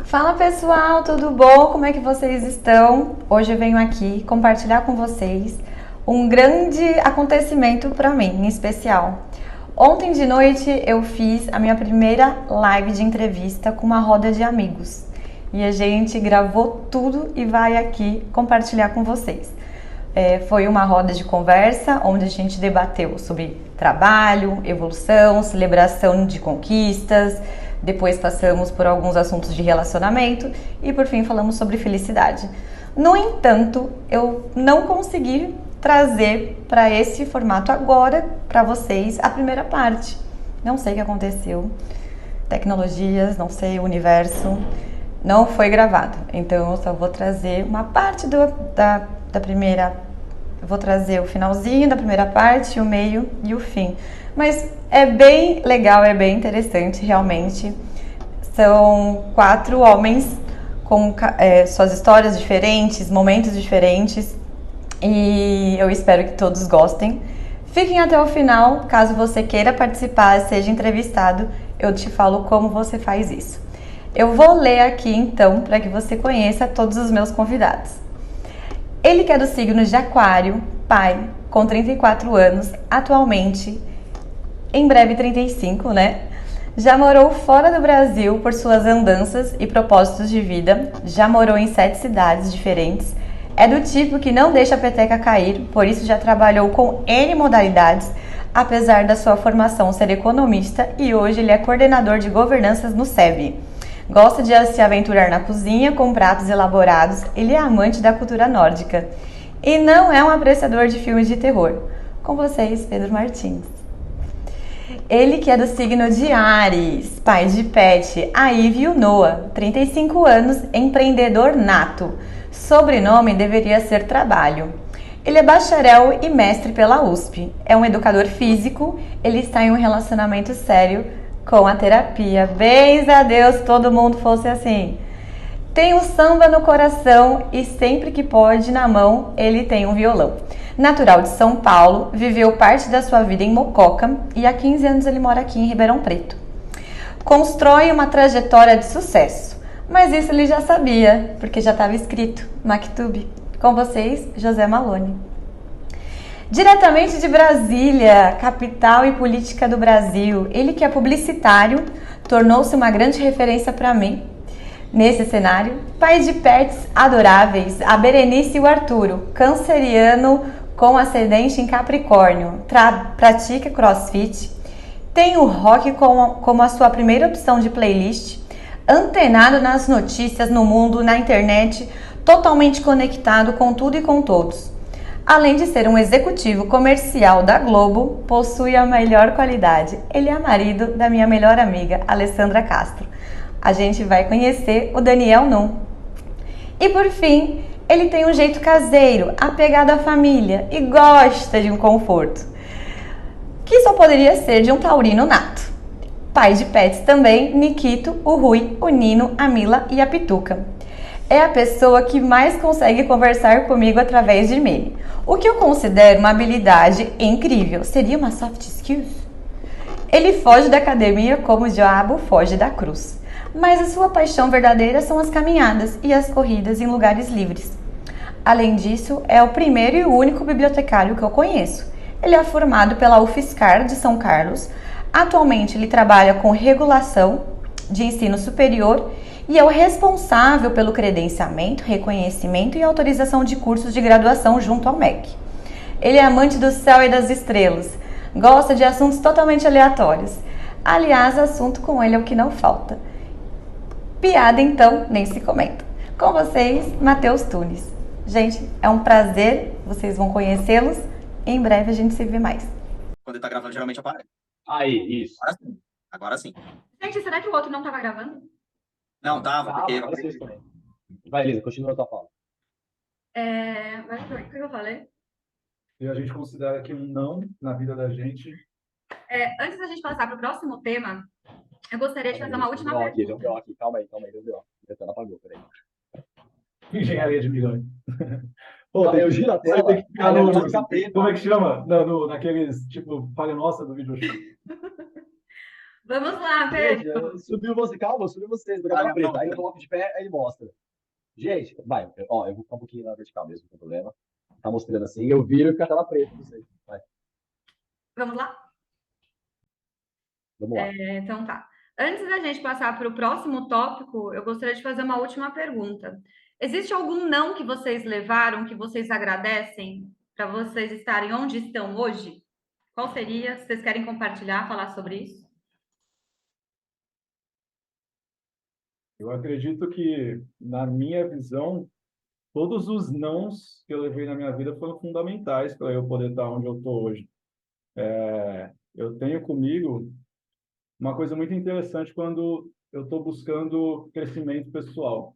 Fala pessoal, tudo bom? Como é que vocês estão? Hoje eu venho aqui compartilhar com vocês um grande acontecimento para mim, em especial. Ontem de noite eu fiz a minha primeira live de entrevista com uma roda de amigos e a gente gravou tudo e vai aqui compartilhar com vocês. Foi uma roda de conversa onde a gente debateu sobre trabalho, evolução, celebração de conquistas. Depois passamos por alguns assuntos de relacionamento e por fim falamos sobre felicidade. No entanto, eu não consegui trazer para esse formato agora para vocês a primeira parte. Não sei o que aconteceu. Tecnologias, não sei, o universo. Não foi gravado. Então eu só vou trazer uma parte da primeira. Eu vou trazer o finalzinho da primeira parte, o meio e o fim. Mas é bem legal, é bem interessante, realmente. São 4 homens com suas histórias diferentes, momentos diferentes. E eu espero que todos gostem. Fiquem até o final, caso você queira participar, seja entrevistado, eu te falo como você faz isso. Eu vou ler aqui então, para que você conheça todos os meus convidados. Ele que é do signo de Aquário, pai, com 34 anos, atualmente, em breve 35, né? Já morou fora do Brasil por suas andanças e propósitos de vida, já morou em 7 cidades diferentes, é do tipo que não deixa a peteca cair, por isso já trabalhou com N modalidades, apesar da sua formação ser economista e hoje ele é coordenador de governanças no SEB. Gosta de se aventurar na cozinha com pratos elaborados, ele é amante da cultura nórdica. E não é um apreciador de filmes de terror. Com vocês, Pedro Martins. Ele que é do signo de Áries, pai de pet, a Ive e o Noah, 35 anos, empreendedor nato. Sobrenome deveria ser Trabalho. Ele é bacharel e mestre pela USP. É um educador físico, ele está em um relacionamento sério com a terapia. Bens a Deus, todo mundo fosse assim. Tem o samba no coração e sempre que pode, na mão, ele tem um violão. Natural de São Paulo, viveu parte da sua vida em Mococa e há 15 anos ele mora aqui em Ribeirão Preto. Constrói uma trajetória de sucesso, mas isso ele já sabia, porque já estava escrito, Maktub. Com vocês, José Malone. Diretamente de Brasília, capital e política do Brasil, ele que é publicitário, tornou-se uma grande referência para mim. Nesse cenário, pai de pets adoráveis, a Berenice e o Arturo, canceriano com ascendente em Capricórnio, pratica crossfit, tem o rock como a sua primeira opção de playlist, antenado nas notícias, no mundo, na internet, totalmente conectado com tudo e com todos. Além de ser um executivo comercial da Globo, possui a melhor qualidade. Ele é marido da minha melhor amiga, Alessandra Castro. A gente vai conhecer o Daniel Num. E por fim, ele tem um jeito caseiro, apegado à família e gosta de um conforto, que só poderia ser de um taurino nato. Pai de pets também, Nikito, o Rui, o Nino, a Mila e a Pituca. É a pessoa que mais consegue conversar comigo através de meme, o que eu considero uma habilidade incrível. Seria uma soft skills? Ele foge da academia como o diabo foge da cruz, mas a sua paixão verdadeira são as caminhadas e as corridas em lugares livres. Além disso, é o primeiro e único bibliotecário que eu conheço. Ele é formado pela UFSCar de São Carlos. Atualmente ele trabalha com regulação de ensino superior e é o responsável pelo credenciamento, reconhecimento e autorização de cursos de graduação junto ao MEC. Ele é amante do céu e das estrelas, gosta de assuntos totalmente aleatórios. Aliás, assunto com ele é o que não falta. Piada, então, nem se comenta. Com vocês, Matheus Tunes. Gente, é um prazer, vocês vão conhecê-los. Em breve a gente se vê mais. Quando ele tá gravando, geralmente aparece. Aí, isso. Agora sim. Agora sim. Gente, será que o outro não estava gravando? Não, tava, porque... Parece isso também. Vai, Elisa, continua a tua fala. O que eu falei? E a gente considera que um não na vida da gente. Antes da gente passar para o próximo tema, eu gostaria de fazer uma última Deu pergunta. um B.O. aqui, calma aí, deu um B.O. A tela apagou, peraí. Engenharia de milhões. Pô, Eu giro a tela, tem que ficar aí no. vai ficar preto. Como é que chama? Naqueles, tipo, falha nossa do vídeo. Vamos lá, Gente, Pedro. subiu você, calma, subiu vocês, da Ah, tela não, não, preta. Aí eu coloco de pé, aí mostra. Gente, vai, ó, eu vou ficar um pouquinho na vertical mesmo, não tem problema. Tá mostrando assim, eu viro e fica a tela preta, não sei. Vai, Vamos lá? vamos lá. Então tá. Antes da gente passar para o próximo tópico, eu gostaria de fazer uma última pergunta. Existe algum não que vocês levaram que vocês agradecem para vocês estarem onde estão hoje? Qual seria? Vocês querem compartilhar, falar sobre isso? Eu acredito que, na minha visão, todos os nãos que eu levei na minha vida foram fundamentais para eu poder estar onde eu estou hoje. Eu tenho comigo uma coisa muito interessante quando eu estou buscando crescimento pessoal.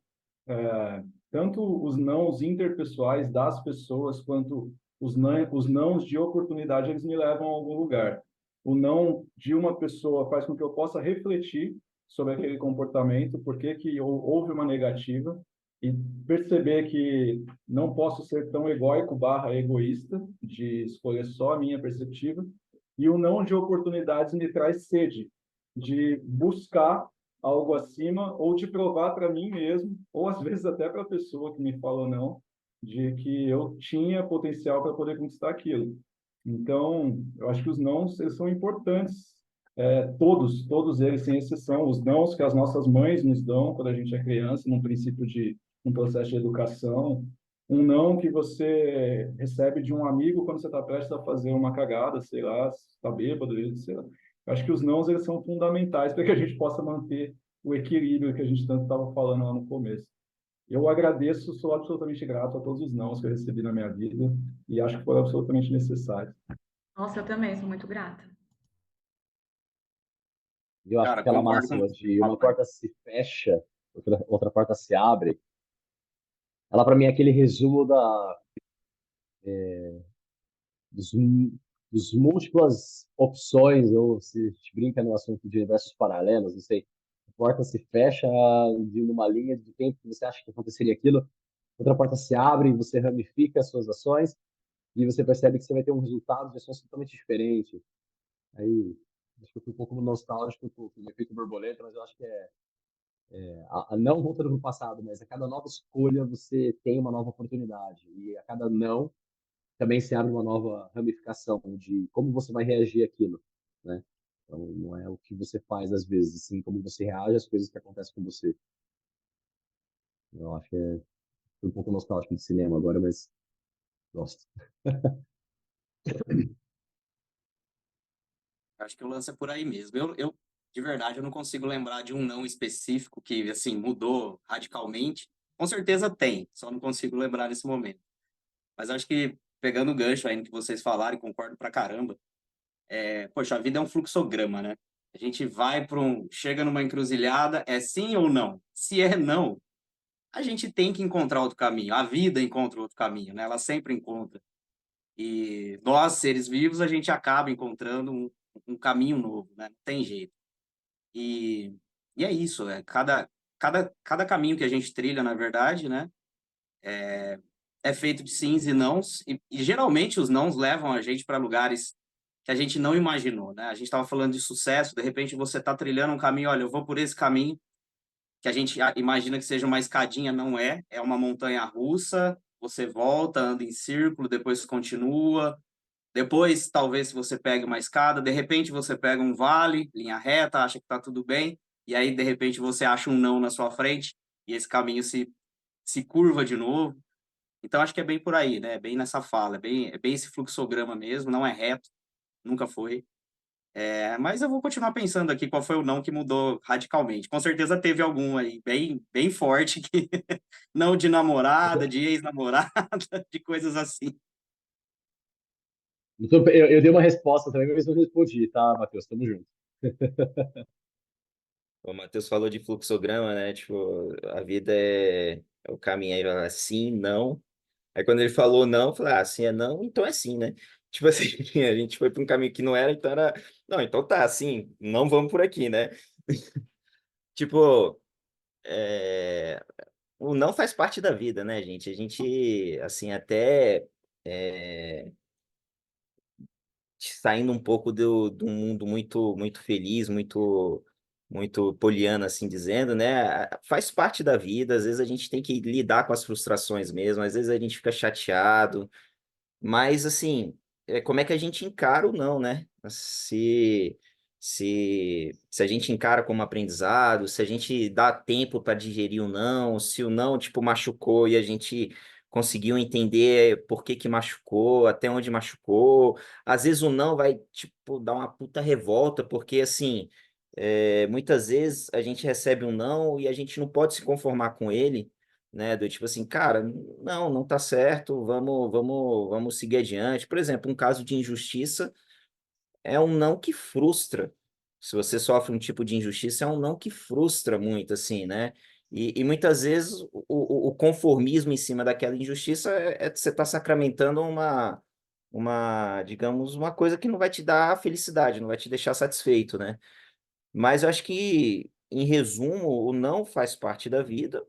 Tanto os nãos interpessoais das pessoas, quanto os nãos de oportunidade, eles me levam a algum lugar. O não de uma pessoa faz com que eu possa refletir sobre aquele comportamento, por que que houve uma negativa, e perceber que não posso ser tão egóico barra egoísta, de escolher só a minha perspectiva. E o não de oportunidades me traz sede de buscar algo acima, ou de provar para mim mesmo, ou às vezes até para a pessoa que me falou não, de que eu tinha potencial para poder conquistar aquilo. Então, eu acho que os nãos, eles são importantes, todos eles, sem exceção, os nãos que as nossas mães nos dão quando a gente é criança, num princípio de um processo de educação, um não que você recebe de um amigo quando você está prestes a fazer uma cagada, sei lá, está bêbado, sei lá. Eu acho que os nãos eles são fundamentais para que a gente possa manter o equilíbrio que a gente tanto estava falando lá no começo. Eu agradeço, sou absolutamente grato a todos os nãos que eu recebi na minha vida e acho que foram absolutamente necessários. Nossa, eu também sou muito grata. E eu acho que cara, aquela concordo com máxima você. de Fala, uma pai. porta se fecha, outra porta se abre, ela para mim é aquele resumo dos, dos múltiplas opções, ou se a gente brinca no assunto de universos paralelos, não sei, a porta se fecha de uma linha de tempo que você acha que aconteceria aquilo, outra porta se abre e você ramifica as suas ações e você percebe que você vai ter um resultado de ações totalmente diferente. Aí, acho que eu fui um pouco nostálgico com o efeito borboleta, mas eu acho que não voltando para o passado, mas a cada nova escolha você tem uma nova oportunidade. E a cada não também se abre uma nova ramificação de como você vai reagir àquilo, né? Então, não é o que você faz às vezes, sim como você reage às coisas que acontecem com você. Eu acho que um pouco nostálgico de cinema agora, mas gosto. Acho que o lance é por aí mesmo. De verdade, eu não consigo lembrar de um não específico que, assim, mudou radicalmente. Com certeza tem, só não consigo lembrar nesse momento. Mas acho que, pegando o gancho aí no que vocês falaram, e concordo pra caramba, poxa, a vida é um fluxograma, né? A gente vai para chega numa encruzilhada, é sim ou não? Se é não, a gente tem que encontrar outro caminho. A vida encontra outro caminho, né? Ela sempre encontra. E nós, seres vivos, a gente acaba encontrando um caminho novo, né? Não tem jeito. E, e é isso, cada caminho que a gente trilha, na verdade, né? É feito de sims e nãos, e geralmente os nãos levam a gente para lugares que a gente não imaginou, né? A gente estava falando de sucesso, de repente você está trilhando um caminho, olha, eu vou por esse caminho, que a gente imagina que seja uma escadinha, não é, é uma montanha russa, você volta, anda em círculo, depois continua, depois talvez se você pegue uma escada, de repente você pega um vale, linha reta, acha que está tudo bem, e aí de repente você acha um não na sua frente, e esse caminho se curva de novo. Então acho que é bem por aí, né? É bem nessa fala, é bem esse fluxograma mesmo, não é reto, nunca foi. Mas eu vou continuar pensando aqui qual foi o não que mudou radicalmente. Com certeza teve algum aí, bem forte, que não de namorada, de ex-namorada, de coisas assim. Eu dei uma resposta também, mas não respondi, tá, Matheus? Tamo junto. O Matheus falou de fluxograma, né? Tipo, a vida é o caminho aí, fala sim, não. Aí quando ele falou não, eu falei, ah, sim é não, então é sim, né? Tipo assim, a gente foi para um caminho que não era, então era, não, então tá, sim, não vamos por aqui, né? Tipo, é, o não faz parte da vida, né, gente? A gente, assim, até é, saindo um pouco do mundo muito feliz, muito poliana, assim dizendo, né? Faz parte da vida, às vezes a gente tem que lidar com as frustrações mesmo, às vezes a gente fica chateado, mas assim, como é que a gente encara o não, né? Se a gente encara como aprendizado, se a gente dá tempo para digerir o não, se o não, tipo, machucou e a gente conseguiu entender por que que machucou, até onde machucou. Às vezes o não vai, tipo, dar uma puta revolta, porque, assim, muitas vezes a gente recebe um não e a gente não pode se conformar com ele, né? Do tipo assim, cara, não tá certo, vamos seguir adiante. Por exemplo, um caso de injustiça é um não que frustra. Se você sofre um tipo de injustiça, é um não que frustra muito, assim, né? E muitas vezes o conformismo em cima daquela injustiça você está sacramentando digamos, uma coisa que não vai te dar felicidade, não vai te deixar satisfeito, né? Mas eu acho que, em resumo, o não faz parte da vida.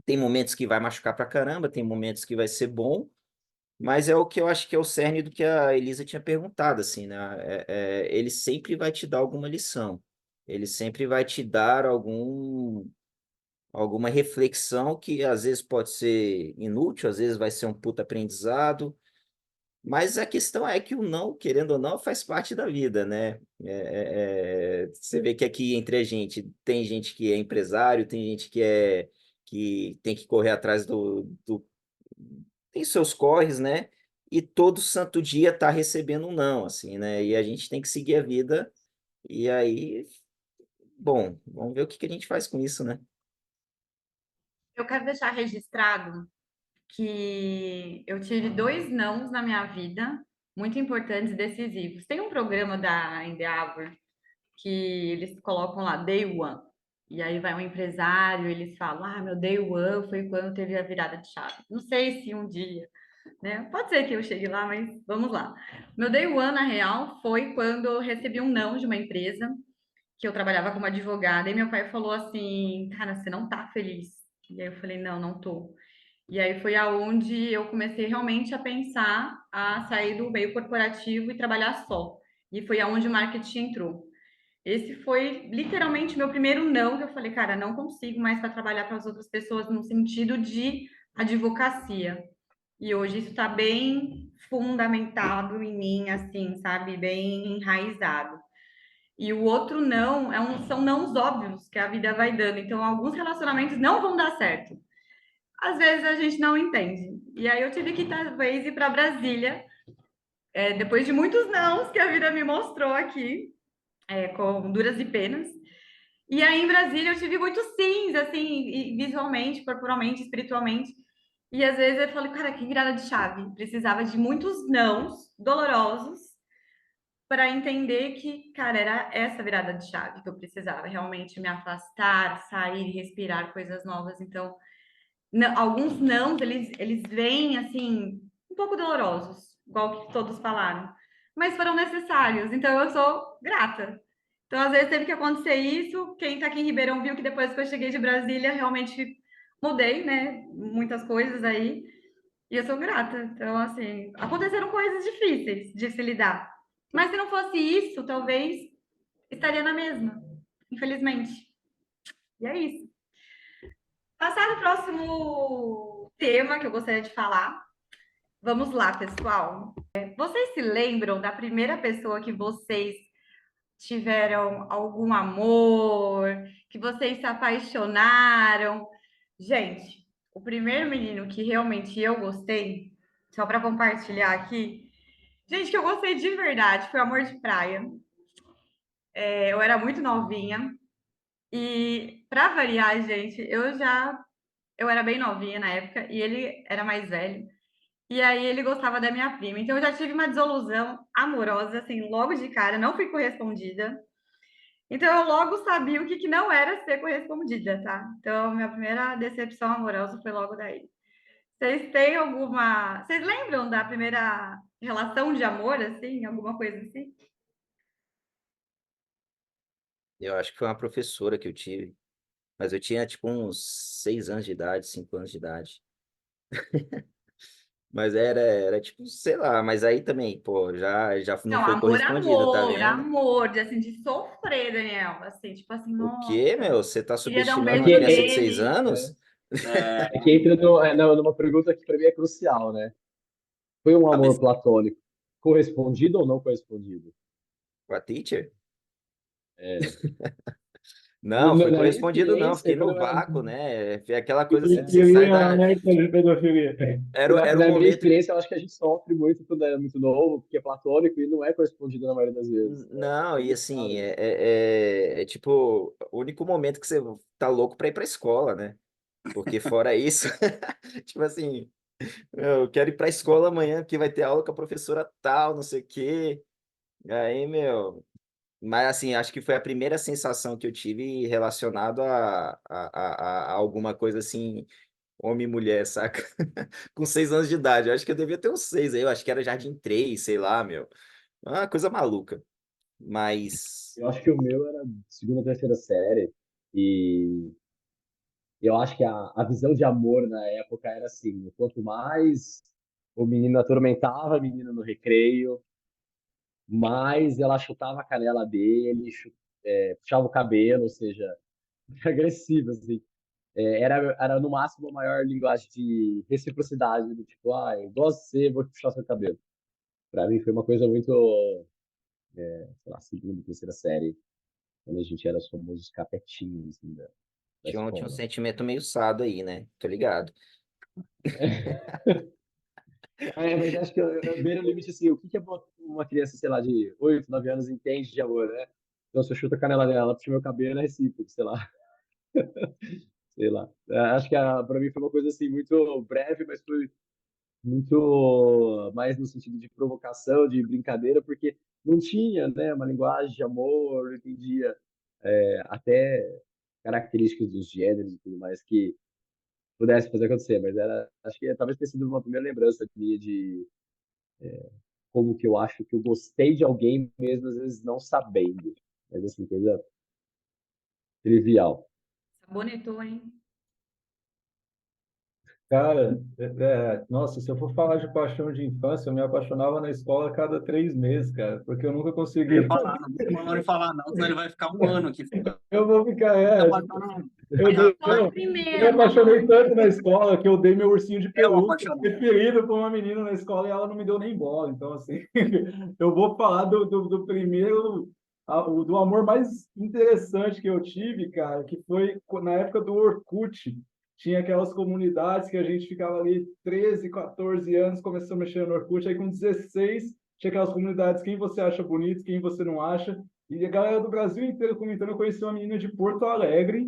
Tem momentos que vai machucar pra caramba, tem momentos que vai ser bom, mas é o que eu acho que é o cerne do que a Elisa tinha perguntado, assim, né? Ele sempre vai te dar alguma lição, ele sempre vai te dar alguma reflexão que às vezes pode ser inútil, às vezes vai ser um puta aprendizado, mas a questão é que o não, querendo ou não, faz parte da vida, né? Você vê que aqui entre a gente tem gente que é empresário, tem gente que tem que correr atrás tem seus corres, né? E todo santo dia tá recebendo um não, assim, né? E a gente tem que seguir a vida. E aí, bom, vamos ver o que que a gente faz com isso, né? Eu quero deixar registrado que eu tive dois nãos na minha vida, muito importantes e decisivos. Tem um programa da Endeavor que eles colocam lá Day One. E aí vai um empresário, eles falam: "Ah, meu Day One foi quando teve a virada de chave". Não sei se um dia, né? Pode ser que eu chegue lá, mas vamos lá. Meu Day One, na real, foi quando eu recebi um não de uma empresa que eu trabalhava como advogada e meu pai falou assim: "Cara, você não tá feliz". E aí eu falei: "Não, não tô". E aí foi aonde eu comecei realmente a pensar a sair do meio corporativo e trabalhar só. E foi aonde o marketing entrou. Esse foi literalmente meu primeiro não, que eu falei, cara, não consigo mais para trabalhar para as outras pessoas no sentido de advocacia. E hoje isso está bem fundamentado em mim, assim, sabe? Bem enraizado. E o outro não são nãos óbvios que a vida vai dando. Então, alguns relacionamentos não vão dar certo. Às vezes a gente não entende. E aí eu tive que talvez ir para Brasília, depois de muitos nãos que a vida me mostrou aqui, com duras e penas. E aí em Brasília eu tive muitos sims, assim, visualmente, corporalmente, espiritualmente. E às vezes eu falei, cara, que virada de chave. Precisava de muitos nãos dolorosos para entender que, cara, era essa virada de chave que eu precisava, realmente me afastar, sair, respirar coisas novas. Então, não, alguns não, eles vêm assim, um pouco dolorosos, igual que todos falaram, mas foram necessários, então eu sou grata. Então, às vezes teve que acontecer isso. Quem está aqui em Ribeirão viu que depois que eu cheguei de Brasília, realmente mudei, né? Muitas coisas aí, e eu sou grata. Então, assim, aconteceram coisas difíceis de se lidar. Mas se não fosse isso, talvez estaria na mesma, infelizmente. E é isso. Passar no próximo tema que eu gostaria de falar. Vamos lá, pessoal. Vocês se lembram da primeira pessoa que vocês tiveram algum amor, que vocês se apaixonaram? Gente, o primeiro menino que realmente eu gostei, só para compartilhar aqui, gente, que eu gostei de verdade, foi o Amor de Praia. Eu era muito novinha e, para variar, gente, eu era bem novinha na época e ele era mais velho. E aí ele gostava da minha prima. Então eu já tive uma desilusão amorosa, assim, logo de cara, não fui correspondida. Então eu logo sabia o que, que não era ser correspondida, tá? Então minha primeira decepção amorosa foi logo daí. Vocês têm alguma. Vocês lembram da primeira relação de amor, assim? Alguma coisa assim? Eu acho que foi uma professora que eu tive, mas eu tinha tipo uns 6 anos de idade, 5 anos de idade. Mas era tipo, sei lá, mas aí também, pô, já não Não, foi amor, correspondido, tá amor, vendo? amor, de, assim, de sofrer, Daniel. Assim, tipo assim, O quê, nossa, meu? Você tá queria dar um É subestimando beijo uma que, no criança de 6 dele. anos? é que entra numa pergunta que para mim é crucial, né? Foi um Ah, amor mas platônico correspondido ou não correspondido? Com a teacher? É, Não, foi na minha correspondido, não. experiência, Fiquei quando no eu era, vácuo, né? Foi aquela coisa assim Ele que você sai queria da. alerta de pedofilia. Era o na minha momento. experiência, eu acho que a gente sofre muito quando é muito novo, porque é platônico e não é correspondido na maioria das vezes. É Não, e muito assim, raro. é tipo o único momento que você tá louco pra ir pra escola, né? Porque fora isso, tipo assim, eu quero ir pra escola amanhã, porque vai ter aula com a professora tal, não sei o quê. Aí, meu. Mas assim, acho que foi a primeira sensação que eu tive relacionado a alguma coisa assim, homem e mulher, saca? Com 6 anos de idade. Eu acho que eu devia ter uns 6 aí, eu acho que era Jardim 3, sei lá, meu. Uma coisa maluca. Mas. Eu acho que o meu era segunda, terceira série, e eu acho que a visão de amor na época era assim: quanto mais o menino atormentava a menina no recreio, mais ela chutava a canela dele, puxava o cabelo, ou seja, agressiva, assim. Era no máximo a maior linguagem de reciprocidade, do tipo, ah, eu gosto de você, vou puxar seu cabelo. Pra mim foi uma coisa muito, sei lá, segunda, terceira série, quando a gente era os famosos capetinhos, assim, da Tinha um escola. sentimento meio sado aí, né? Tô ligado. Mas acho que eu beira o limite assim, o que que uma criança, sei lá, de 8 9 anos entende de amor, né? Então, se eu chuto a canela dela, puxa meu cabelo, é recíproco, sei lá, sei lá. Acho que pra mim foi uma coisa assim, muito breve, mas foi muito mais no sentido de provocação, de brincadeira, porque não tinha, né, uma linguagem de amor, não entendia até características dos gêneros e tudo mais que pudesse fazer acontecer, mas acho que talvez tenha sido uma primeira lembrança minha de como que eu acho que eu gostei de alguém mesmo às vezes não sabendo, mas assim, coisa trivial. Sabonetou, hein? Cara, nossa, se eu for falar de paixão de infância, eu me apaixonava na escola a cada 3 meses, cara, porque eu nunca eu ia consegui. falar, não deixa o Malone falar não, senão ele vai ficar um ano aqui falando. Eu vou ficar, Tá apaixonado? eu, dei, Só a eu, eu me primeira, apaixonei Malone. tanto na escola que eu dei meu ursinho de É um pelúcia apaixonado. preferido para uma menina na escola e ela não me deu nem bola. Então, assim, eu vou falar do primeiro, do amor mais interessante que eu tive, cara, que foi na época do Orkut. Tinha aquelas comunidades que a gente ficava ali 13, 14 anos, começou a mexer no Orkut, aí com 16 tinha aquelas comunidades, quem você acha bonito, quem você não acha. E a galera do Brasil inteiro comentando, eu conheci uma menina de Porto Alegre,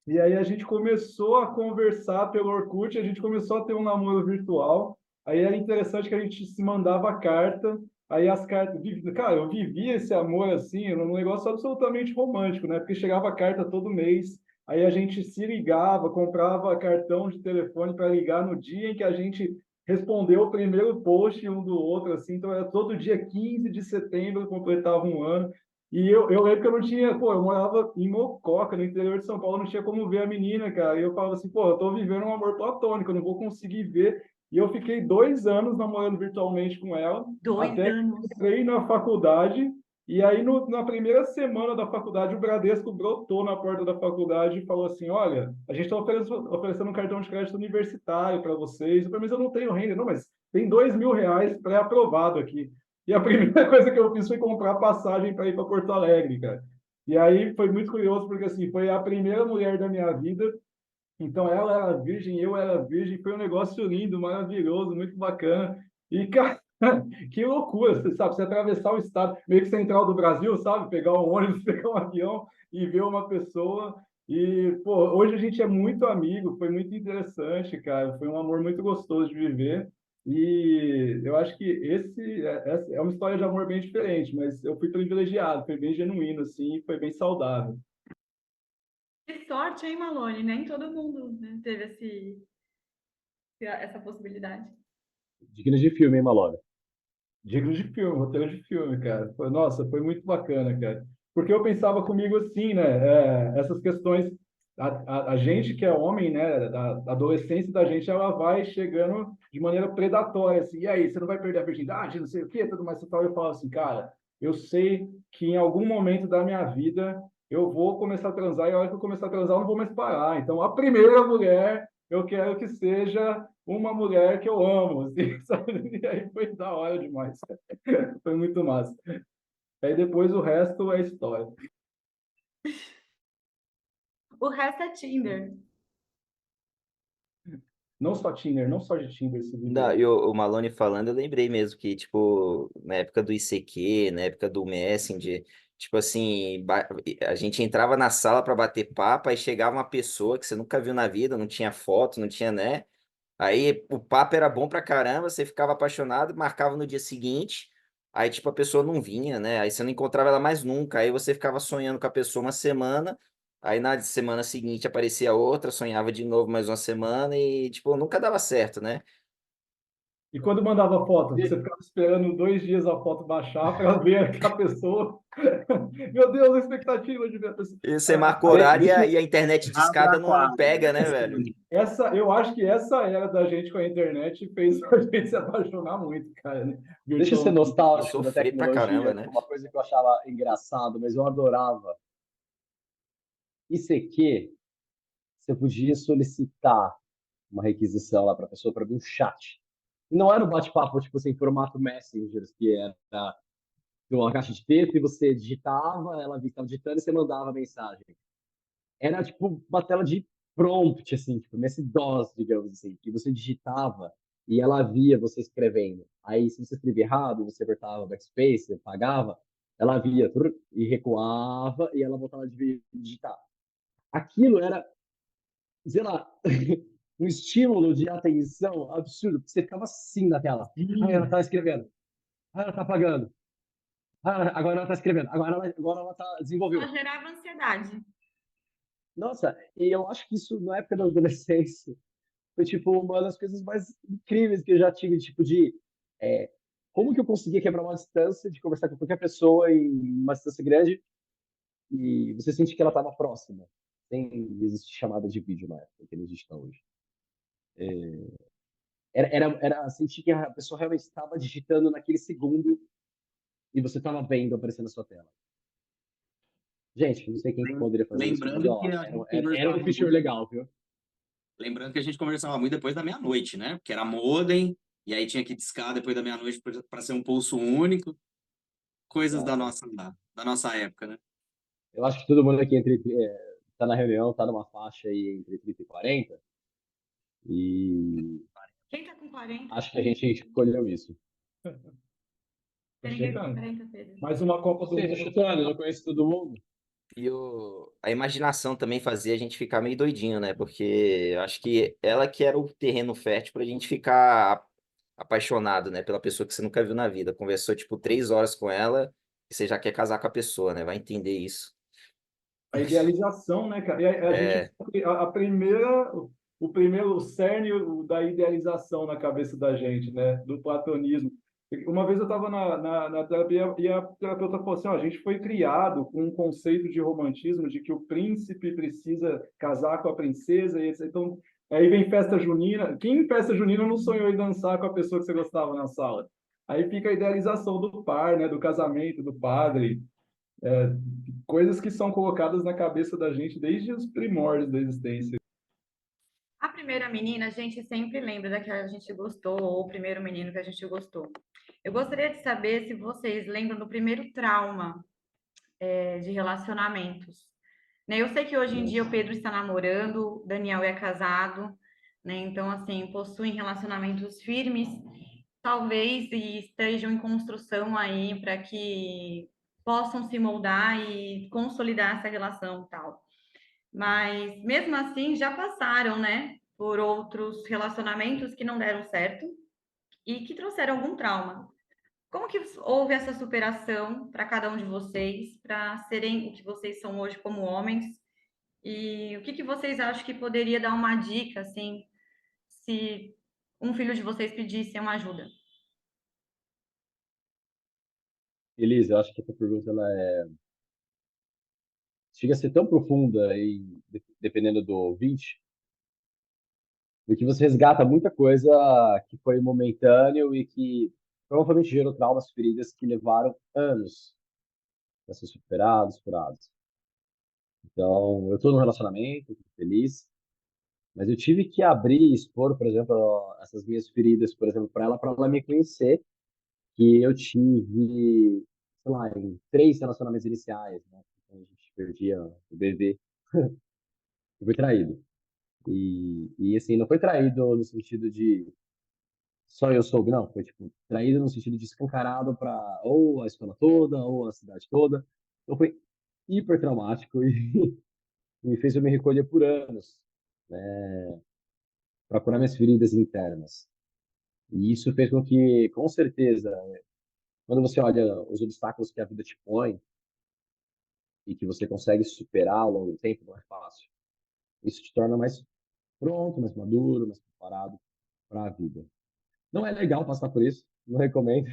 e aí a gente começou a conversar pelo Orkut, a gente começou a ter um namoro virtual. Aí era interessante que a gente se mandava carta, aí as cartas, cara, eu vivia esse amor assim, era um negócio absolutamente romântico, né? Porque chegava carta todo mês, aí a gente se ligava, comprava cartão de telefone para ligar no dia em que a gente respondeu o primeiro post um do outro, assim, então era todo dia 15 de setembro, completava um ano. E eu lembro que eu não tinha, pô, eu morava em Mococa, no interior de São Paulo, não tinha como ver a menina, cara. E eu falava assim, pô, eu tô vivendo um amor platônico, eu não vou conseguir ver. E eu fiquei 2 anos namorando virtualmente com ela, 2 até que anos. entrei na faculdade. E aí, na primeira semana da faculdade, o Bradesco brotou na porta da faculdade e falou assim: Olha, a gente está oferecendo um cartão de crédito universitário para vocês. Eu falei, mas eu não tenho renda. Não, mas tem R$ 2.000 pré-aprovado aqui. E a primeira coisa que eu fiz foi comprar passagem para ir para Porto Alegre, cara. E aí foi muito curioso, porque assim, foi a primeira mulher da minha vida. Então ela era virgem, eu era virgem. Foi um negócio lindo, maravilhoso, muito bacana. E, cara, que loucura, você sabe? Você atravessar o estado meio que central do Brasil, sabe? Pegar um ônibus, pegar um avião e ver uma pessoa. E, pô, hoje a gente é muito amigo, foi muito interessante, cara. Foi um amor muito gostoso de viver. E eu acho que essa é uma história de amor bem diferente, mas eu fui privilegiado, foi bem genuíno, assim, e foi bem saudável. Que sorte, hein, Malone? Nem todo mundo, né, teve essa possibilidade. Digno de filme, hein, Malora? Digno de filme, roteiro de filme, cara. Nossa, foi muito bacana, cara. Porque eu pensava comigo assim, né? Essas questões. a gente que é homem, né, a adolescência da gente, ela vai chegando de maneira predatória, assim, e aí, você não vai perder a virgindade, não sei o quê, tudo mais e tal. Eu falo assim, cara, eu sei que em algum momento da minha vida eu vou começar a transar, e a hora que eu começar a transar, eu não vou mais parar. Então, a primeira mulher, eu quero que seja uma mulher que eu amo, assim, sabe? E aí foi da hora demais. Foi muito massa. Aí depois o resto é história. O resto é Tinder. Não só Tinder, não só de Tinder esse vídeo Não, aí. e o Malone falando, eu lembrei mesmo que, tipo, na época do ICQ, na época do Messenger, tipo assim, a gente entrava na sala para bater papo, aí chegava uma pessoa que você nunca viu na vida, não tinha foto, não tinha, né? Aí o papo era bom pra caramba, você ficava apaixonado, marcava no dia seguinte, aí tipo a pessoa não vinha, né? Aí você não encontrava ela mais nunca, aí você ficava sonhando com a pessoa uma semana, aí na semana seguinte aparecia outra, sonhava de novo mais uma semana e tipo nunca dava certo, né? E quando mandava foto, você ficava esperando 2 dias a foto baixar para ver a pessoa. Meu Deus, a expectativa de ver a pessoa. E você marca o horário e Deixa eu a internet de Abra escada a não quadra. pega, né, velho? Eu acho que essa era da gente com a internet fez a gente se apaixonar muito, cara, né? deixa eu ser Virtualmente. E nostálgico da sofrer pra caramba, tecnologia. né? Uma coisa que eu achava engraçado, mas eu adorava. ICQ, você podia solicitar uma requisição lá para a pessoa para abrir um chat. E não era um bate-papo, tipo assim, formato Messenger, que era uma caixa de texto e você digitava, ela estava digitando e você mandava a mensagem. Era tipo uma tela de prompt, assim, tipo, MS-DOS, digamos assim, que você digitava e ela via você escrevendo. Aí, se você escrevia errado, você apertava backspace, você pagava, ela via e recuava e ela voltava a digitar. Aquilo era, sei lá, um estímulo de atenção absurdo, porque você ficava assim na tela. Aí ela tá escrevendo, aí ela tá apagando, agora ela tá escrevendo, agora ela tá Só desenvolveu. gerava ansiedade. Nossa, e eu acho que isso na época da adolescência foi tipo uma das coisas mais incríveis que eu já tive, tipo de é, como que eu conseguia quebrar uma distância de conversar com qualquer pessoa em uma distância grande e você sente que ela estava próxima, sem existir chamada de vídeo na época que a gente está hoje. Era sentir que a pessoa realmente estava digitando naquele segundo e você estava vendo aparecer na sua tela. Gente, não sei quem que poderia fazer isso, mas Lembrando que ó, a gente era conversava um feature muito, legal, viu? lembrando que a gente conversava muito depois da meia-noite, né? Porque era modem, e aí tinha que discar depois da meia-noite para ser um pulso único, coisas Exato. da nossa época, né? Eu acho que todo mundo aqui tá na reunião, tá numa faixa aí entre 30 e 40, e Quem tá com 40? acho que a gente escolheu isso. Tá Tem ninguém com chegando. 40, Pedro. Mais uma Copa do Você, Mundo. chutando, eu não conheço todo mundo. E a imaginação também fazia a gente ficar meio doidinho, né? Porque eu acho que ela que era o terreno fértil pra gente ficar apaixonado, né? Pela pessoa que você nunca viu na vida. Conversou, tipo, 3 horas com ela e você já quer casar com a pessoa, né? Vai entender isso. A idealização, né, cara? E a gente, É, a primeira, o primeiro cerne da idealização na cabeça da gente, né, do platonismo. Uma vez eu estava na terapia e a terapeuta falou assim: ó, a gente foi criado com um conceito de romantismo de que o príncipe precisa casar com a princesa, e etc. Então, aí vem festa junina. Quem em festa junina não sonhou em dançar com a pessoa que você gostava na sala? Aí fica a idealização do par, né, do casamento, do padre, coisas que são colocadas na cabeça da gente desde os primórdios da existência. A primeira menina, a gente sempre lembra da que a gente gostou, ou o primeiro menino que a gente gostou. Eu gostaria de saber se vocês lembram do primeiro trauma, de relacionamentos. Né? Eu sei que hoje em dia o Nossa. Pedro está namorando, o Daniel é casado, né? Então, assim, possuem relacionamentos firmes, talvez e estejam em construção aí para que possam se moldar e consolidar essa relação e tal. Mas mesmo assim já passaram, né, por outros relacionamentos que não deram certo e que trouxeram algum trauma. Como que houve essa superação para cada um de vocês, para serem o que vocês são hoje como homens? E o que que vocês acham que poderia dar uma dica, assim, se um filho de vocês pedisse uma ajuda? Elisa, eu acho que essa pergunta ela é chega a ser tão profunda e dependendo do ouvinte, porque você resgata muita coisa que foi momentâneo e que provavelmente gerou traumas, feridas que levaram anos para ser superados, curados. Então, eu estou num relacionamento, tô feliz, mas eu tive que abrir e expor, por exemplo, essas minhas feridas, por exemplo, para ela me conhecer, que eu tive, sei lá, em 3 relacionamentos iniciais, né? Quando a gente perdia o bebê, eu fui traído. E assim, não foi traído no sentido de só eu soube, não. Foi, tipo, traído no sentido de escancarado para ou a escola toda, ou a cidade toda. Então foi hiper traumático e me fez eu me recolher por anos, né, para curar minhas feridas internas. E isso fez com que, com certeza, quando você olha os obstáculos que a vida te põe e que você consegue superar ao longo do tempo, não é fácil. Isso te torna mais pronto, mais maduro, mais preparado para a vida. Não é legal passar por isso, não recomendo,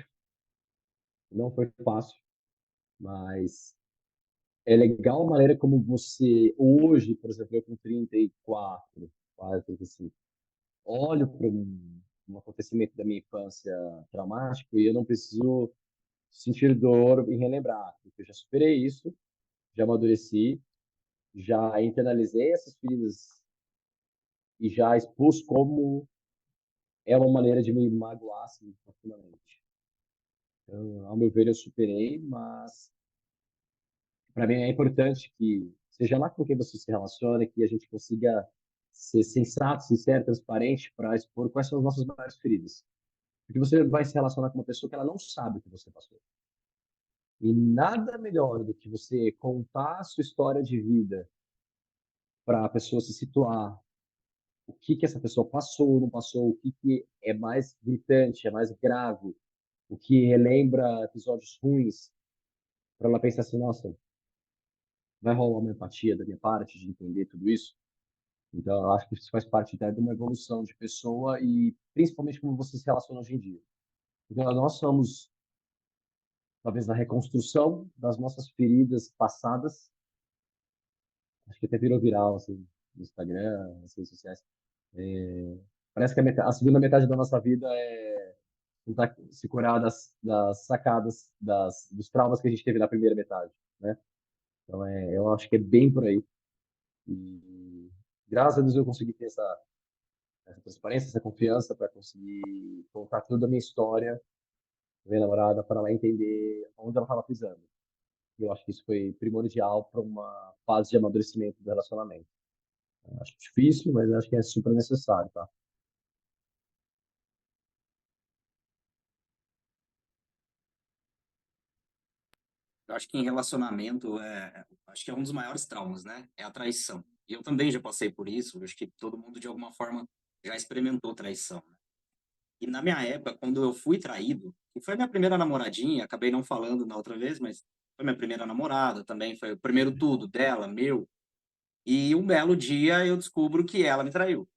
não foi fácil, mas é legal a maneira como você, hoje, por exemplo, eu com 34, quase 35, olho para um acontecimento da minha infância traumático e eu não preciso sentir dor em relembrar, porque eu já superei isso, já amadureci, já internalizei essas feridas e já expus como é uma maneira de me magoar assim, profundamente. Então, ao meu ver, eu superei, mas para mim é importante que, seja lá com quem você se relaciona, que a gente consiga ser sensato, sincero, transparente para expor quais são as nossas maiores feridas. Porque você vai se relacionar com uma pessoa que ela não sabe o que você passou. E nada melhor do que você contar a sua história de vida para a pessoa se situar, o que que essa pessoa passou ou não passou, o que que é mais gritante, é mais grave, o que relembra episódios ruins, para ela pensar assim, nossa, vai rolar uma empatia da minha parte de entender tudo isso. Então, eu acho que isso faz parte de uma evolução de pessoa e principalmente como você se relaciona hoje em dia. Então, nós somos, talvez, na reconstrução das nossas feridas passadas. Acho que até virou viral, assim, no Instagram, nas redes sociais. É, parece que a segunda metade da nossa vida é tentar se curar das sacadas, dos traumas que a gente teve na primeira metade, né? Então, eu acho que é bem por aí. E graças a Deus eu consegui ter essa transparência, essa confiança para conseguir contar toda a minha história pra minha namorada, para ela entender onde ela estava pisando. E eu acho que isso foi primordial para uma fase de amadurecimento do relacionamento. Eu acho difícil, mas acho que é super necessário, tá? Eu acho que em relacionamento, acho que é um dos maiores traumas, né? É a traição. E eu também já passei por isso, acho que todo mundo, de alguma forma, já experimentou traição, né? E na minha época, quando eu fui traído, que foi minha primeira namoradinha, acabei não falando na outra vez, mas foi minha primeira namorada também, foi o primeiro tudo dela, meu. E um belo dia eu descubro que ela me traiu.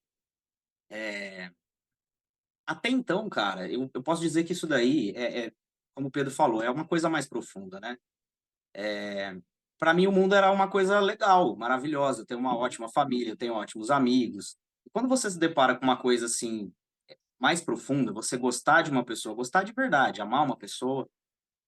Até então, cara, eu posso dizer que isso daí como o Pedro falou, é uma coisa mais profunda, né? Para mim, o mundo era uma coisa legal, maravilhosa. Eu tenho uma ótima família, eu tenho ótimos amigos. E quando você se depara com uma coisa assim, mais profunda, você gostar de uma pessoa, gostar de verdade, amar uma pessoa,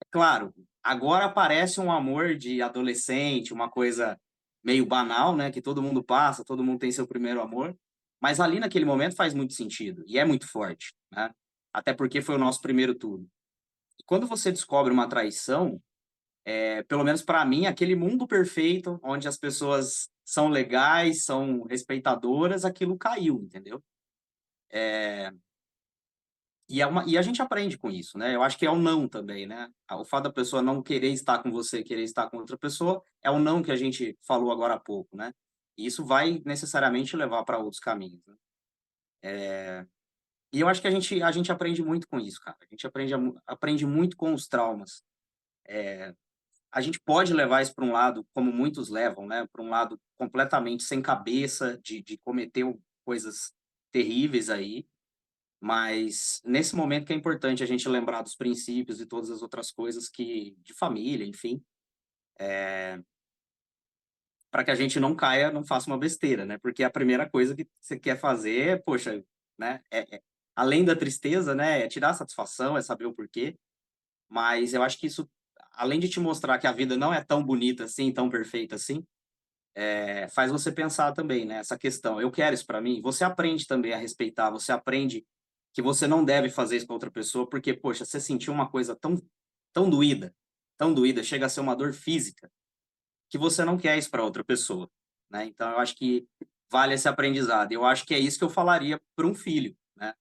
é claro, agora parece um amor de adolescente, uma coisa meio banal, né? Que todo mundo passa, todo mundo tem seu primeiro amor. Mas ali naquele momento faz muito sentido e é muito forte, né? Até porque foi o nosso primeiro tudo. E quando você descobre uma traição, pelo menos para mim, aquele mundo perfeito, onde as pessoas são legais, são respeitadoras, aquilo caiu, entendeu? E a gente aprende com isso, né? Eu acho que é o não também, né? O fato da pessoa não querer estar com você, querer estar com outra pessoa, é o não que a gente falou agora há pouco, né? E isso vai necessariamente levar para outros caminhos, né? E eu acho que a gente aprende muito com isso, cara. A gente aprende muito com os traumas. A gente pode levar isso para um lado, como muitos levam, né? Para um lado completamente sem cabeça, de cometer coisas terríveis aí. Mas nesse momento que é importante a gente lembrar dos princípios e todas as outras coisas que de família, enfim, para que a gente não caia, não faça uma besteira, né? Porque a primeira coisa que você quer fazer, poxa, né? Além da tristeza, né? É tirar a satisfação, é saber o porquê. Mas eu acho que isso, além de te mostrar que a vida não é tão bonita assim, tão perfeita assim, faz você pensar também, né? Essa questão, eu quero isso para mim. Você aprende também a respeitar, você aprende que você não deve fazer isso com outra pessoa, porque, poxa, você sentiu uma coisa tão doída, chega a ser uma dor física, que você não quer isso para outra pessoa, né? Então, eu acho que vale esse aprendizado. Eu acho que é isso que eu falaria para um filho, né?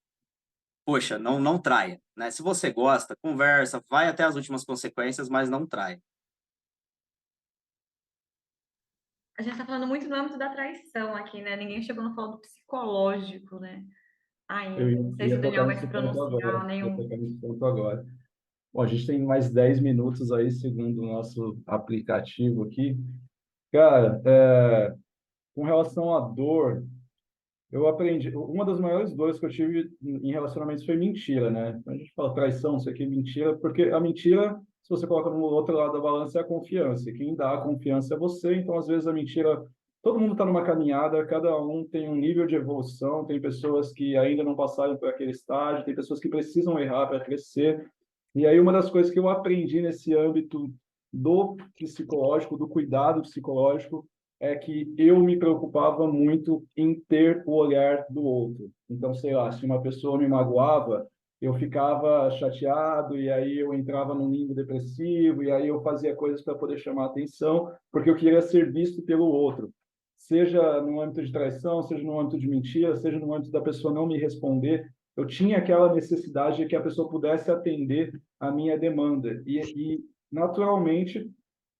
Poxa, não traia, né? Se você gosta, conversa, vai até as últimas consequências, mas não traia. A gente está falando muito no âmbito da traição aqui, né? Ninguém chegou no falando do psicológico, né? Eu Ainda. ia, Não sei se o ia tocar Daniel vai nesse se ponto agora. pronunciar, Ia nenhum. tocar nesse ponto agora. Bom, a gente tem mais 10 minutos aí, segundo o nosso aplicativo aqui. Cara, com relação à dor, eu aprendi. Uma das maiores dores que eu tive em relacionamentos foi mentira, né? A gente fala traição, isso aqui, mentira, porque a mentira, se você coloca no outro lado da balança, é a confiança. E quem dá a confiança é você. Então, às vezes, a mentira. Todo mundo está numa caminhada, cada um tem um nível de evolução. Tem pessoas que ainda não passaram por aquele estágio, tem pessoas que precisam errar para crescer. E aí, uma das coisas que eu aprendi nesse âmbito do psicológico, do cuidado psicológico, é que eu me preocupava muito em ter o olhar do outro. Então, sei lá, se uma pessoa me magoava, eu ficava chateado e aí eu entrava num limbo depressivo e aí eu fazia coisas para poder chamar atenção, porque eu queria ser visto pelo outro. Seja no âmbito de traição, seja no âmbito de mentira, seja no âmbito da pessoa não me responder, eu tinha aquela necessidade de que a pessoa pudesse atender a minha demanda. E naturalmente,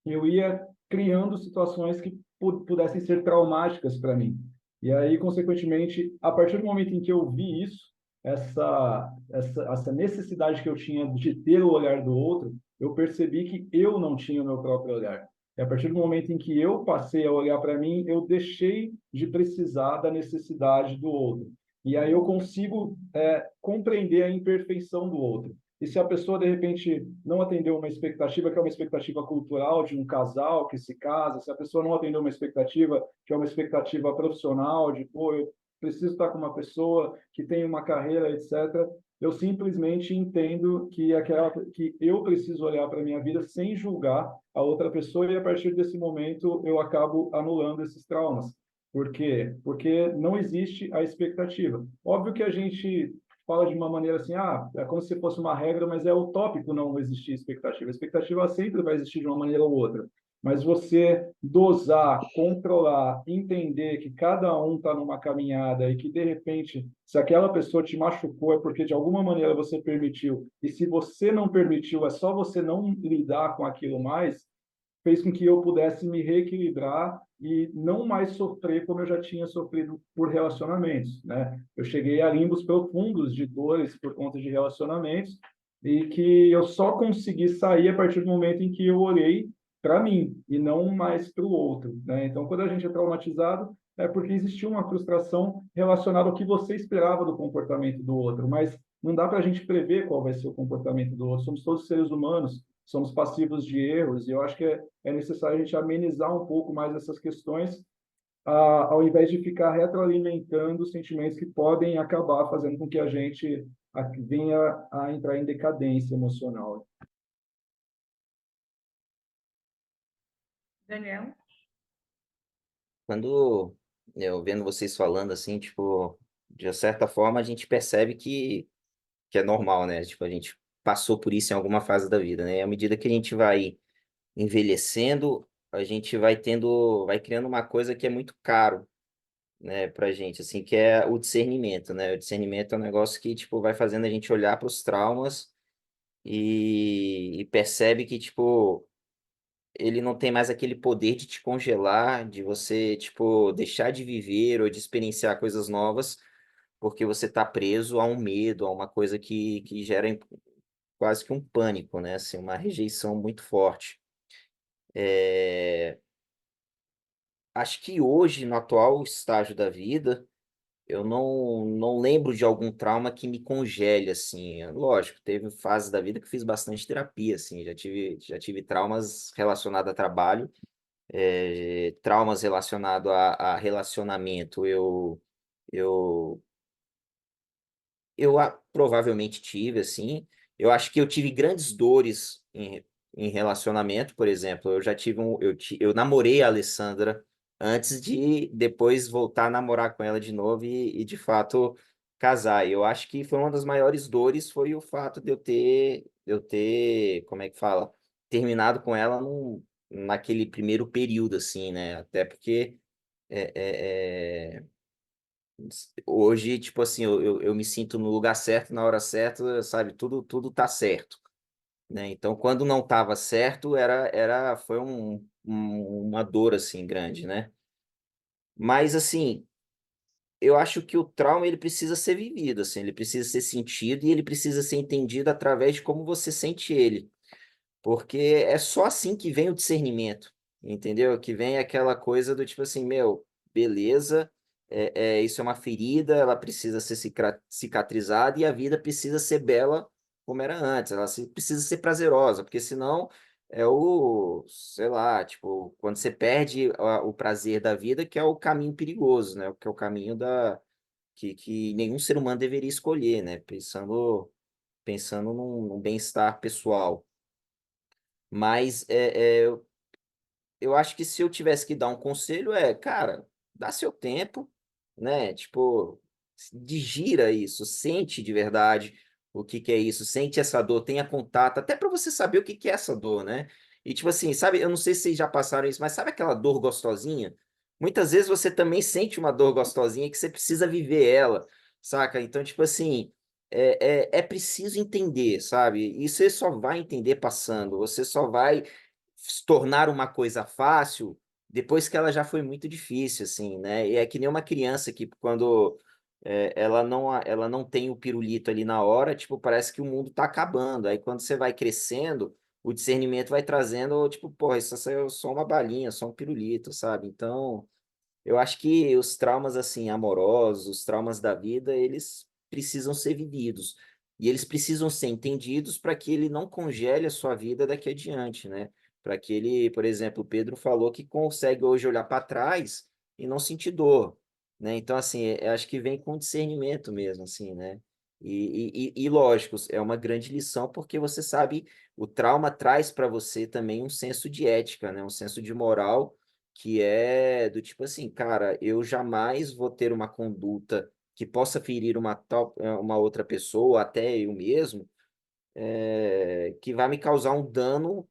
eu ia criando situações que pudessem ser traumáticas para mim. E aí, consequentemente, a partir do momento em que eu vi isso, essa necessidade que eu tinha de ter o olhar do outro, eu percebi que eu não tinha o meu próprio olhar. E a partir do momento em que eu passei a olhar para mim, eu deixei de precisar da necessidade do outro. E aí eu consigo compreender a imperfeição do outro. E se a pessoa, de repente, não atendeu uma expectativa, que é uma expectativa cultural de um casal que se casa, se a pessoa não atendeu uma expectativa, que é uma expectativa profissional, de, pô, eu preciso estar com uma pessoa que tem uma carreira, etc., eu simplesmente entendo que eu preciso olhar para a minha vida sem julgar a outra pessoa e, a partir desse momento, eu acabo anulando esses traumas. Por quê? Porque não existe a expectativa. Óbvio que a gente fala de uma maneira assim, é como se fosse uma regra, mas é utópico não existir expectativa. A expectativa sempre vai existir de uma maneira ou outra. Mas você dosar, controlar, entender que cada um está numa caminhada e que, de repente, se aquela pessoa te machucou é porque, de alguma maneira, você permitiu. E se você não permitiu, é só você não lidar com aquilo mais, fez com que eu pudesse me reequilibrar e não mais sofrer como eu já tinha sofrido por relacionamentos, né? Eu cheguei a limbos profundos de dores por conta de relacionamentos e que eu só consegui sair a partir do momento em que eu olhei para mim e não mais para o outro, né? Então, quando a gente é traumatizado, é porque existiu uma frustração relacionada ao que você esperava do comportamento do outro, mas não dá para a gente prever qual vai ser o comportamento do outro. Somos todos seres humanos, somos passivos de erros, e eu acho que é necessário a gente amenizar um pouco mais essas questões, ao invés de ficar retroalimentando sentimentos que podem acabar fazendo com que a gente venha a entrar em decadência emocional. Daniel? Quando eu vendo vocês falando assim, tipo, de certa forma a gente percebe que é normal, né? Tipo, a gente passou por isso em alguma fase da vida, né? E à medida que a gente vai envelhecendo, a gente vai criando uma coisa que é muito caro, né, pra gente, assim, que é o discernimento, né? O discernimento é um negócio que, tipo, vai fazendo a gente olhar para os traumas e percebe que, tipo, ele não tem mais aquele poder de te congelar, de você, tipo, deixar de viver ou de experienciar coisas novas, porque você tá preso a um medo, a uma coisa que gera quase que um pânico, né? Assim, uma rejeição muito forte. É, Acho que hoje, no atual estágio da vida, eu não lembro de algum trauma que me congele, assim. Lógico, teve fases da vida que eu fiz bastante terapia, assim. Já tive traumas relacionados a trabalho traumas relacionados a relacionamento, eu, provavelmente tive, assim. Eu acho que eu tive grandes dores em relacionamento, por exemplo. Eu já tive eu namorei a Alessandra antes de depois voltar a namorar com ela de novo e de fato casar. E eu acho que foi uma das maiores dores foi o fato de eu ter, como é que fala? Terminado com ela naquele primeiro período, assim, né? Até porque é, é, é, hoje, tipo assim, eu me sinto no lugar certo, na hora certa, sabe? Tudo tá certo, né? Então, quando não tava certo, foi uma dor, assim, grande, né? Mas, assim, eu acho que o trauma, ele precisa ser vivido, assim, ele precisa ser sentido e ele precisa ser entendido através de como você sente ele. Porque é só assim que vem o discernimento, entendeu? Que vem aquela coisa do tipo assim, meu, beleza, isso é uma ferida, ela precisa ser cicatrizada e a vida precisa ser bela como era antes, precisa ser prazerosa, porque senão sei lá, tipo, quando você perde o prazer da vida, que é o caminho perigoso, né? Que é o caminho que nenhum ser humano deveria escolher, né? Pensando num bem-estar pessoal. Mas eu acho que se eu tivesse que dar um conselho cara, dá seu tempo, né? Tipo, digira isso, sente de verdade o que que é isso, sente essa dor, tenha contato, até para você saber o que que é essa dor, né? E tipo assim, sabe, eu não sei se vocês já passaram isso, mas sabe aquela dor gostosinha? Muitas vezes você também sente uma dor gostosinha que você precisa viver ela, saca? Então, tipo assim, é preciso entender, sabe? E você só vai entender passando, você só vai se tornar uma coisa fácil depois que ela já foi muito difícil, assim, né? E é que nem uma criança que quando ela não tem o pirulito ali na hora, tipo, parece que o mundo tá acabando. Aí quando você vai crescendo, o discernimento vai trazendo, tipo, porra, isso é só uma balinha, só um pirulito, sabe? Então, eu acho que os traumas, assim, amorosos, os traumas da vida, eles precisam ser vividos. E eles precisam ser entendidos para que ele não congele a sua vida daqui adiante, né? Para que ele, por exemplo, o Pedro falou que consegue hoje olhar para trás e não sentir dor, né? Então, assim, eu acho que vem com discernimento mesmo, assim, né? E lógico, é uma grande lição porque você sabe, o trauma traz para você também um senso de ética, né? Um senso de moral que é do tipo assim, cara, eu jamais vou ter uma conduta que possa ferir uma outra pessoa, até eu mesmo, que vai me causar um dano,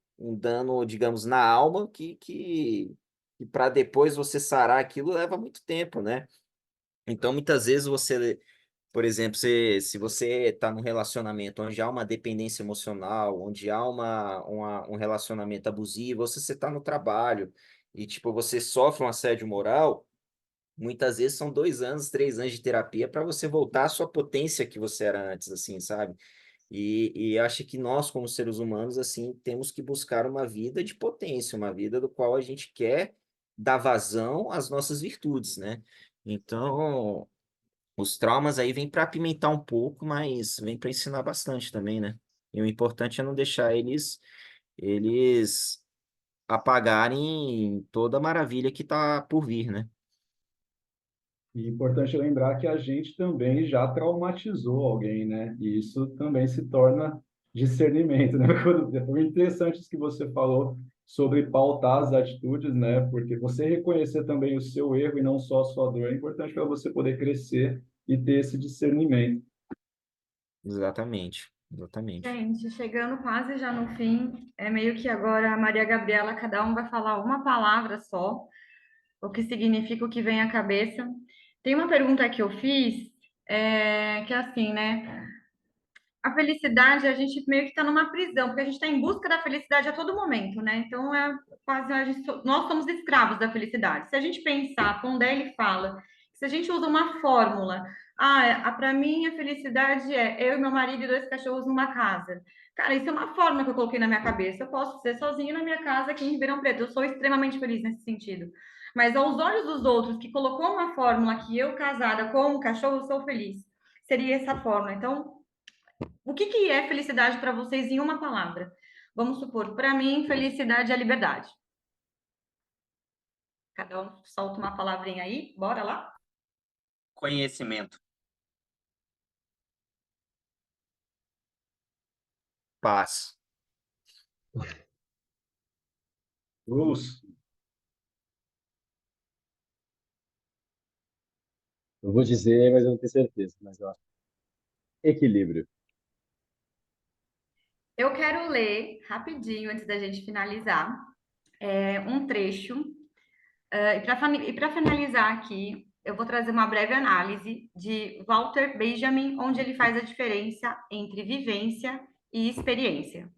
digamos, na alma, que para depois você sarar aquilo leva muito tempo, né? Então, muitas vezes você, por exemplo, se você está num relacionamento onde há uma dependência emocional, onde há um relacionamento abusivo, ou se você está no trabalho e, tipo, você sofre um assédio moral, muitas vezes são 2 anos, 3 anos de terapia para você voltar à sua potência que você era antes, assim, sabe? E acho que nós, como seres humanos, assim, temos que buscar uma vida de potência, uma vida do qual a gente quer dar vazão às nossas virtudes, né? Então, os traumas aí vêm para apimentar um pouco, mas vêm para ensinar bastante também, né? E o importante é não deixar eles apagarem toda a maravilha que está por vir, né? E é importante lembrar que a gente também já traumatizou alguém, né? E isso também se torna discernimento, né? Foi interessante isso que você falou sobre pautar as atitudes, né? Porque você reconhecer também o seu erro e não só a sua dor é importante para você poder crescer e ter esse discernimento. Exatamente, exatamente. Gente, chegando quase já no fim, é meio que agora a Maria Gabriela, cada um vai falar uma palavra só, o que significa o que vem à cabeça. Tem uma pergunta que eu fiz, que é assim, né? A felicidade, a gente meio que está numa prisão, porque a gente está em busca da felicidade a todo momento, né? Então é quase nós somos escravos da felicidade. Se a gente pensar, Pondé fala, se a gente usa uma fórmula, para mim a felicidade é eu e meu marido e 2 cachorros numa casa. Cara, isso é uma fórmula que eu coloquei na minha cabeça. Eu posso ser sozinha na minha casa aqui em Ribeirão Preto. Eu sou extremamente feliz nesse sentido. Mas aos olhos dos outros que colocou uma fórmula que eu casada com um cachorro sou feliz. Seria essa fórmula. Então, o que é felicidade para vocês em uma palavra? Vamos supor, para mim, felicidade é liberdade. Cada um solta uma palavrinha aí, bora lá? Conhecimento. Paz. Luz. Eu vou dizer, mas eu não tenho certeza. Mas eu acho. Equilíbrio. Eu quero ler rapidinho, antes da gente finalizar, um trecho. E para finalizar aqui, eu vou trazer uma breve análise de Walter Benjamin, onde ele faz a diferença entre vivência e experiência.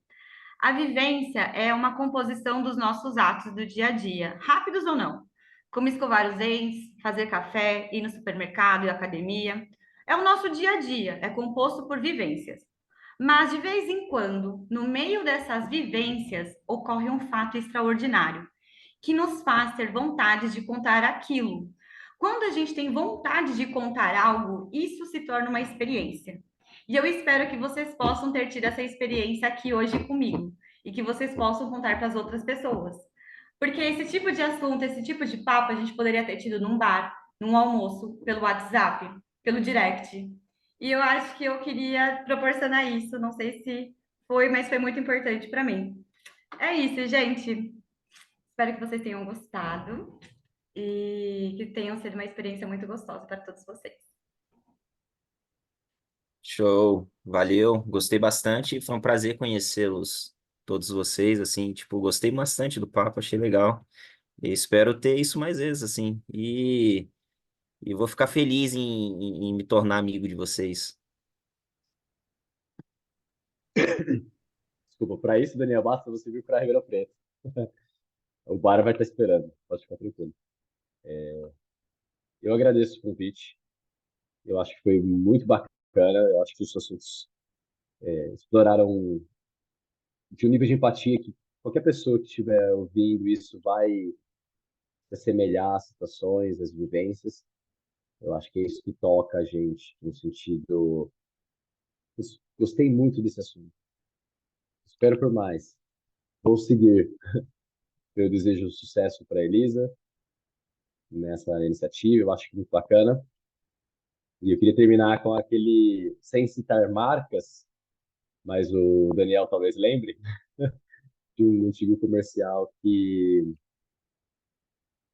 A vivência é uma composição dos nossos atos do dia a dia, rápidos ou não, como escovar os dentes, fazer café, ir no supermercado e academia. É o nosso dia a dia, é composto por vivências. Mas de vez em quando, no meio dessas vivências, ocorre um fato extraordinário que nos faz ter vontade de contar aquilo. Quando a gente tem vontade de contar algo, isso se torna uma experiência. E eu espero que vocês possam ter tido essa experiência aqui hoje comigo e que vocês possam contar para as outras pessoas. Porque esse tipo de assunto, esse tipo de papo, a gente poderia ter tido num bar, num almoço, pelo WhatsApp, pelo direct. E eu acho que eu queria proporcionar isso. Não sei se foi, mas foi muito importante para mim. É isso, gente. Espero que vocês tenham gostado e que tenham sido uma experiência muito gostosa para todos vocês. Show. Valeu. Gostei bastante. Foi um prazer conhecê-los, todos vocês, assim, tipo, gostei bastante do papo, achei legal. E espero ter isso mais vezes, assim. E vou ficar feliz em me tornar amigo de vocês. Desculpa, para isso, Daniel, basta você vir para Ribeirão Preto. O bar vai estar esperando. Pode ficar tranquilo. Eu agradeço o convite. Eu acho que foi muito bacana. Eu acho que os assuntos exploraram de um nível de empatia que qualquer pessoa que estiver ouvindo isso vai se assemelhar às situações, às vivências. Eu acho que é isso que toca a gente, no sentido. Gostei muito desse assunto. Espero por mais. Vou seguir. Eu desejo sucesso para a Elisa nessa iniciativa. Eu acho que é muito bacana. E eu queria terminar com aquele, sem citar marcas, mas o Daniel talvez lembre, de um antigo comercial que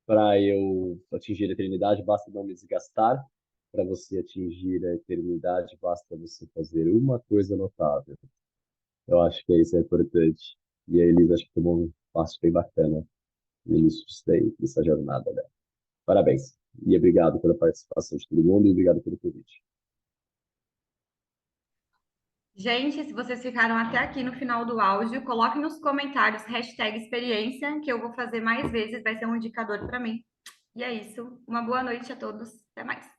para eu atingir a eternidade basta não me desgastar. Para você atingir a eternidade basta você fazer uma coisa notável. Eu acho que isso é importante. E a Elisa acho que tomou um passo bem bacana no início disso daí, dessa jornada dela. Parabéns. E obrigado pela participação de todo mundo e obrigado pelo convite. Gente, se vocês ficaram até aqui no final do áudio, coloquem nos comentários #experiência, que eu vou fazer mais vezes, vai ser um indicador para mim. E é isso. Uma boa noite a todos. Até mais.